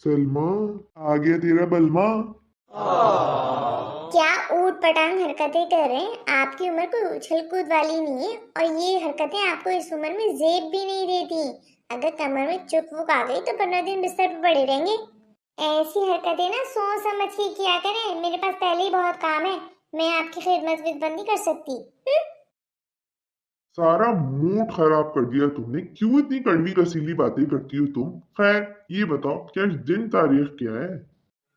सलमा, आ गया तेरा बलमा। क्या ऊट पटांग हरकतें कर रहे हैं? आपकी उम्र कोई उछल कूद वाली नहीं है और ये हरकतें आपको इस उम्र में जेब भी नहीं देती। अगर कमर में चुक वुक आ गई तो 15 दिन बिस्तर पर पड़े रहेंगे। ऐसी हरकतें ना सोच समझ के किया करें। मेरे पास पहले ही बहुत काम है, मैं आपकी खिदमत विदमत कर सकती। सारा मूड खराब कर दिया तुमने। क्यों इतनी कड़वी कसीली बातें करती हो तुम? खैर, ये बताओ क्या दिन तारीख क्या है?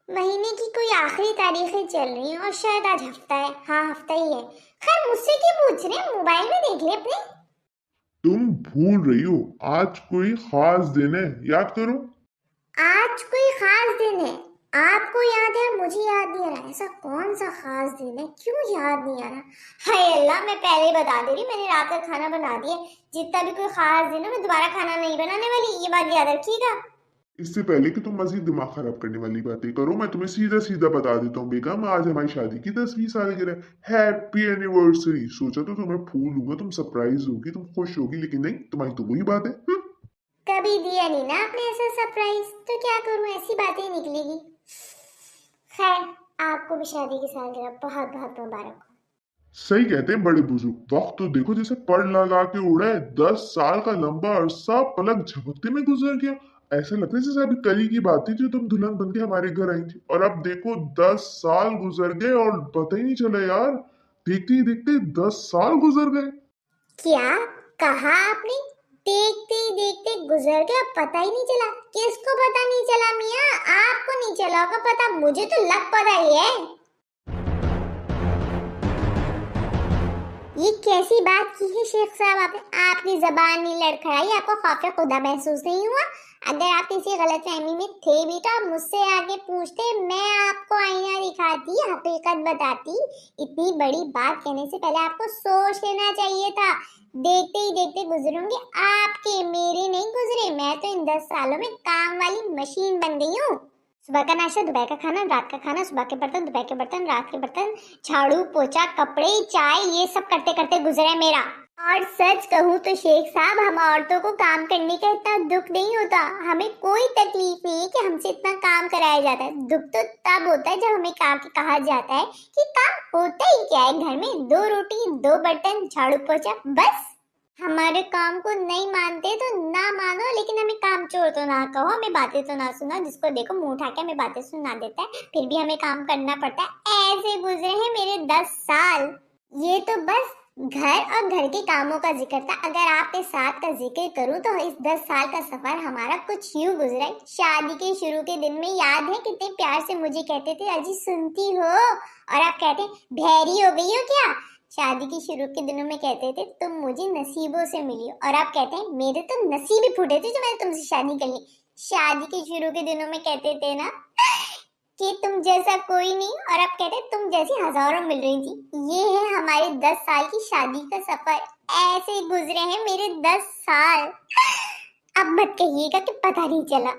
महीने की कोई आखिरी तारीखें चल रही हैं और शायद आज हफ्ता है। हाँ, हफ्ता ही है। खैर, मुझसे क्यों पूछ रहे हैं? मोबाइल में देख ले अपने। तुम भूल रही हो, आज कोई खास दिन है, याद करो। आज कोई खास दिन है? आपको याद है, मुझे याद नहीं आ रहा। ऐसा कौन सा खास दिन है, क्यों याद नहीं आ रहा? हाय अल्लाह, मैं पहले ही बता दे रही, मैंने रात का खाना बना दिया। जितना भी कोई खास दिन है, मैं दोबारा खाना नहीं बनाने वाली, ये बात याद रखिएगा। इससे पहले कि तुम मजीद दिमाग खराब करने वाली बातें करो, मैं तुम्हें सीधा सीधा बता देता हूँ बेगम, आज हमारी शादी की 10वीं सालगिरह। Happy anniversary. सोचा तो तुम्हें फूल दूंगा, तुम सरप्राइज होगी, तुम खुश होगी, लेकिन नहीं, तुम्हारी तो वही बात है। कभी दिया नहीं ना आपने ऐसा सरप्राइज, तो क्या करूं, ऐसी बातें निकलेगी। खैर, आपको भी शादी की सालगिरह बहुत बहुत मुबारक हो। सही कहते हैं बड़े बुजुर्ग, वक्त तो देखो जैसे पड़ लगा के उड़ा है। 10 साल का लंबा अरसा पलक झपकते में गुजर गया। ऐसा लगता है जैसे अभी कल ही की बात थी जो तुम दुल्हन बन के हमारे घर आई थी, और अब देखो 10 साल गुजर गए और पता ही नहीं चला यार। देखते ही देखते 10 साल गुजर गए। क्या कहा आपने? देखते ही देखते गुजर गया, पता ही नहीं चला? किसको पता नहीं चला मियाँ? आपको नहीं चला होगा पता, मुझे तो लग पता ही है। ये कैसी बात की है शेख साहब आपने? आपकी जबान नहीं लड़खड़ाई, आपको खौफ खुदा महसूस नहीं हुआ? अगर आप किसी गलतफहमी में थे भी तो आप मुझसे आगे पूछते, मैं आपको आईना दिखाती, हकीकत बताती। इतनी बड़ी बात कहने से पहले आपको सोच लेना चाहिए था। देखते ही देखते गुजरे होंगे आपके, मेरे नहीं गुजरे। मैं तो इन 10 सालों में काम वाली मशीन बन गई हूँ। सुबह का नाश्ता, दोपहर का खाना, रात का खाना, सुबह के बर्तन, दोपहर के बर्तन, रात के बर्तन, झाड़ू पोछा, कपड़े, चाय, ये सब करते करते गुजरा है मेरा। और सच कहूँ तो शेख साहब, हम औरतों को काम करने का इतना दुख नहीं होता। हमें कोई तकलीफ नहीं है कि हमसे इतना काम कराया जाता है। दुख तो तब होता है जब हमें काम कहा जाता है कि काम होता ही क्या है घर में, 2 रोटी, 2 बर्तन, झाड़ू पोछा, बस। हमारे काम को नहीं मानते तो ना मानो, लेकिन हमें काम चोर तो ना कहो, हमें बातें तो ना सुना। जिसको देखो मुंह उठा के हमें बातें सुना देता है, फिर भी हमें काम करना पड़ता है। ऐसे गुजरे हैं मेरे 10 साल। ये तो बस घर और घर के कामों का जिक्र था। अगर आपके साथ का जिक्र करूं तो इस 10 साल का सफर हमारा कुछ यूं गुजरा है। शादी के शुरू के दिन में याद है कितने प्यार से मुझे कहते थे, अजी सुनती हो? और आप कहते बहरी हो गई हो क्या? शादी के शुरू के दिनों में कहते थे तुम मुझे नसीबों से मिली हो, और आप कहते हैं मेरे तो नसीब ही फूटे थे जो मैंने तुमसे शादी कर ली। शादी के शुरू के दिनों में कहते थे ना कि तुम जैसा कोई नहीं, और अब कहते हैं तुम जैसी हजारों मिल रही थी। ये है हमारे 10 साल की शादी का सफर। ऐसे ही गुजरे हैं मेरे 10 साल। अब मत कहिएगा कि पता नहीं चला।